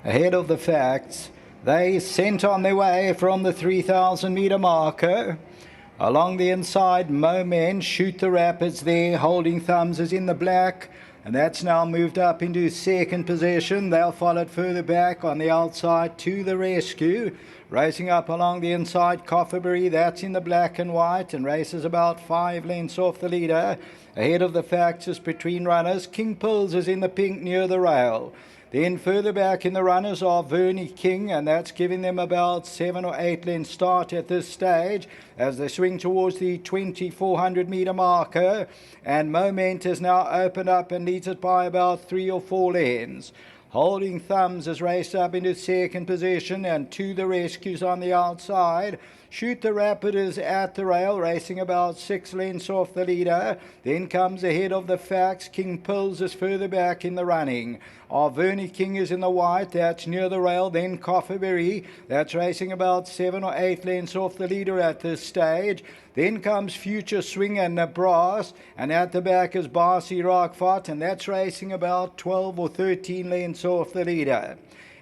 ahead of the facts. They sent on their way from the 3,000 metre marker. Along the inside, Moment, Shoot the Rapids there, Holding Thumbs is in the black, and that's now moved up into second position. They'll follow it further back on the outside to the rescue. Racing up along the inside, Cofferberry, that's in the black and white, and races about 5 lengths off the leader. Ahead of the facts is between runners. King Pills is in the pink near the rail. Then further back in the runners are Vernie King, and that's giving them about 7 or 8 lengths start at this stage as they swing towards the 2,400 metre marker. And Moment has now opened up and leads it by about 3 or 4 lengths. Holding Thumbs has raced up into second position, and to the rescues on the outside. Shoot the Rapid is at the rail, racing about 6 lengths off the leader. Then comes ahead of the facts. King Pills is further back in the running. Vernie King is in the white, that's near the rail. Then Cofferberry, that's racing about 7 or 8 lengths off the leader at this stage. Then comes Future Swing and Brass, and at the back is Barcy Rockfort, and that's racing about 12 or 13 lengths off the leader.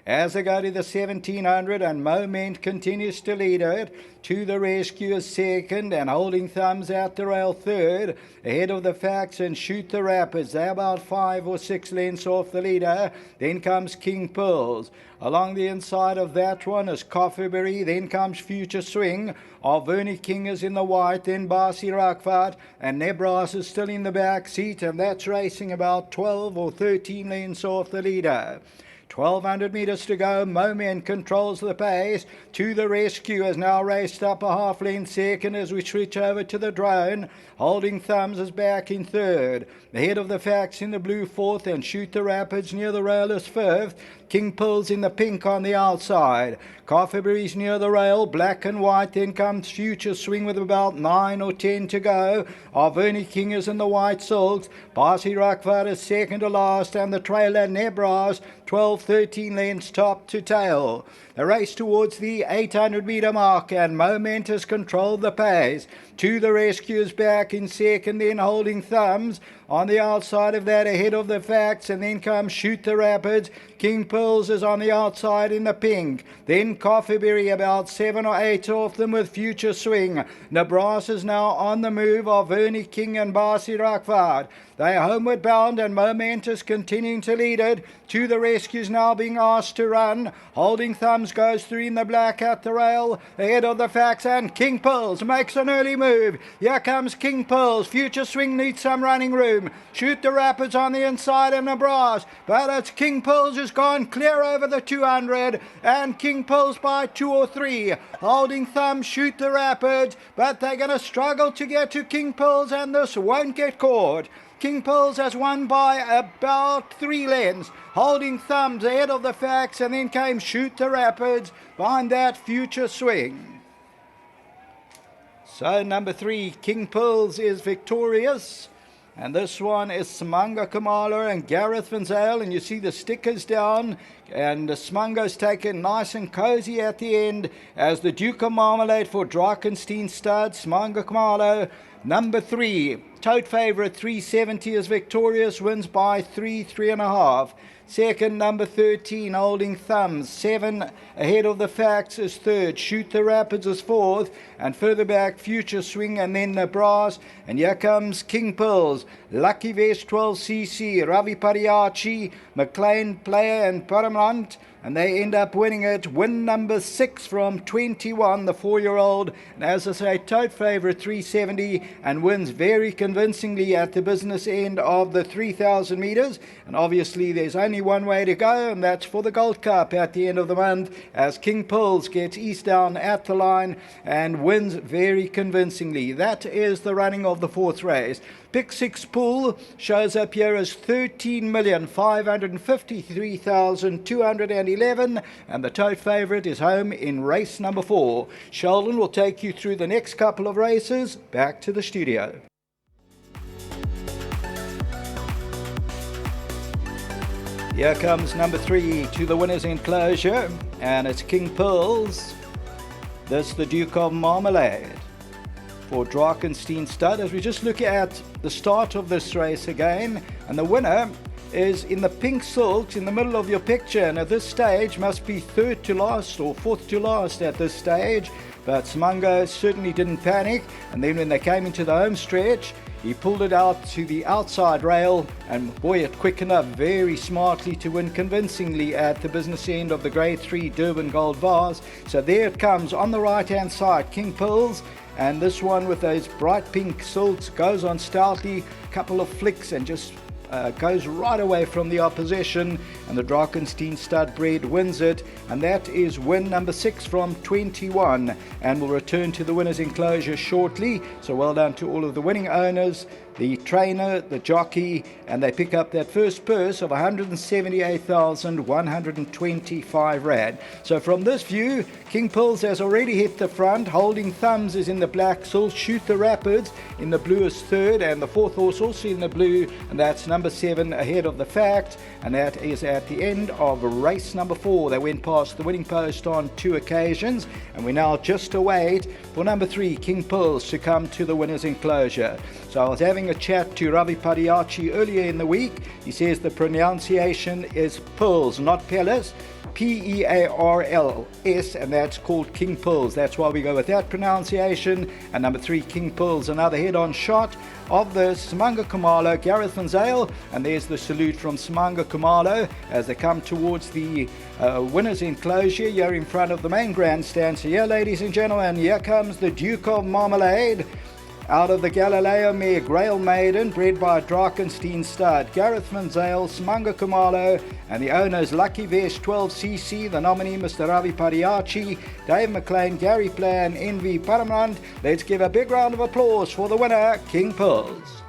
As they go to the 1,700, and Moment continues to lead it. To the rescue is second, and Holding Thumbs at the rail third. Ahead of the facts and Shoot the Rapids. They're about 5 or 6 lengths off the leader. Then comes King Pearls. Along the inside of that one is Cofferberry. Then comes Future Swing. Vernie King is in the white. Then Barcy Rockfort. And Nebras is still in the back seat, and that's racing about 12 or 13 lengths off the leader. 1,200 metres to go. Moment controls the pace. To the rescue has now raced up a half length second as we switch over to the drone. Holding Thumbs is back in third. Ahead of the facts in the blue fourth, and Shoot the Rapids near the rail is fifth. King Pills in the pink on the outside. Cofferberry's near the rail, black and white. Then comes Future Swing with about 9 or 10 to go. Vernie King is in the white silks. Barcy Rockfort is second to last, and the trailer Nebras 12-13 lengths top to tail. The race towards the 800 metre mark, and Moment has controlled the pace. To the rescues back in second, then Holding Thumbs on the outside of that, ahead of the facts, and then comes Shoot the Rapids. King Pearls is on the outside in the pink. Then Cofferberry about 7 or 8 off them with Future Swing. Nebraska is now on the move of Vernie King and Barcy Rockfort. They are homeward bound, and Moment is continuing to lead it. To the rescues now being asked to run. Holding Thumbs goes through in the black at the rail, ahead of the facts, and King Pearls makes an early move. Here comes King Pearls. Future Swing needs some running room. Shoot the Rapids on the inside and the brass, but it's King Pearls has gone clear over the 200, and King Pearls by 2 or 3. Holding Thumbs, Shoot the Rapids, but they're going to struggle to get to King Pearls, and this won't get caught. King Pearls has won by about 3 lengths. Holding Thumbs ahead of the facts, and then came Shoot the Rapids. Behind that, Future Swing. So number 3, King Pearls is victorious. And this one is Smanga Khumalo and Gareth Van Zale, and you see the stickers down, and Smango's taken nice and cozy at the end as the Duke of Marmalade for Drakenstein stud. Smanga Khumalo, number 3. Tote favourite 370 is victorious, wins by 3.5. Second, number 13, Holding Thumbs. 7 ahead of the facts is third. Shoot the Rapids is fourth. And further back, Future Swing, and then the brass. And here comes King Pearls. Lucky Vase 12cc, Ravi Padayachee, MacLean Player, and Parmanand. And they end up winning it. Win number 6 from 21, the 4-year-old. And as I say, tote favourite 370, and wins very convincingly at the business end of the 3,000 metres. And obviously there's only one way to go, and that's for the Gold Cup at the end of the month, as King Pearls gets east down at the line and wins very convincingly. That is the running of the 4th race. Pick 6 pool shows up here as 13,553,211, and the tote favourite is home in race number 4. Sheldon will take you through the next couple of races. Back to the studio. Here comes number 3 to the winner's enclosure, and it's King Pearls. This the Duke of Marmalade for Drakenstein stud, as we just look at the start of this race again. And the winner is in the pink silks in the middle of your picture, and at this stage must be third to last or fourth to last at this stage. But Smango certainly didn't panic, and then when they came into the home stretch, he pulled it out to the outside rail, and boy, it quickened up very smartly to win convincingly at the business end of the Grade 3 Durban Gold Vase. So there it comes on the right hand side, King Pills, and this one with those bright pink silks goes on stoutly, couple of flicks and just goes right away from the opposition, and the Drakenstein stud Bred wins it, and that is win number 6 from 21, and we'll return to the winners enclosure shortly. So well done to all of the winning owners, the trainer, the jockey, and they pick up that first purse of 178,125 rand. So from this view, King Pills has already hit the front. Holding Thumbs is in the black silk. Shoot the Rapids in the blue is third, and the fourth horse also in the blue, and that's number 7 ahead of the Fact, and that is at the end of race number 4. They went past the winning post on 2 occasions, and we now just await for number 3, King Pills, to come to the winners enclosure. So I was having a chat to Ravi Padayachee earlier in the week. He says the pronunciation is Pearls, not Pelles, Pearls, and that's called King Pills. That's why we go with that pronunciation. And number 3, King Pills, another head-on shot of the Smanga Khumalo, Gareth and Zale, and there's the salute from Smanga Khumalo as they come towards the winners enclosure here in front of the main grandstand. So here, ladies and gentlemen, here comes the Duke of Marmalade out of the Galileo mare, Grail Maiden, bred by Drakenstein stud, Gareth Manzale, Smanga Khumalo, and the owners Lucky Vase 12cc, the nominee Mr. Ravi Padayachee, Dave MacLean, Gary Plan, Envy Parmanand. Let's give a big round of applause for the winner, King Pills.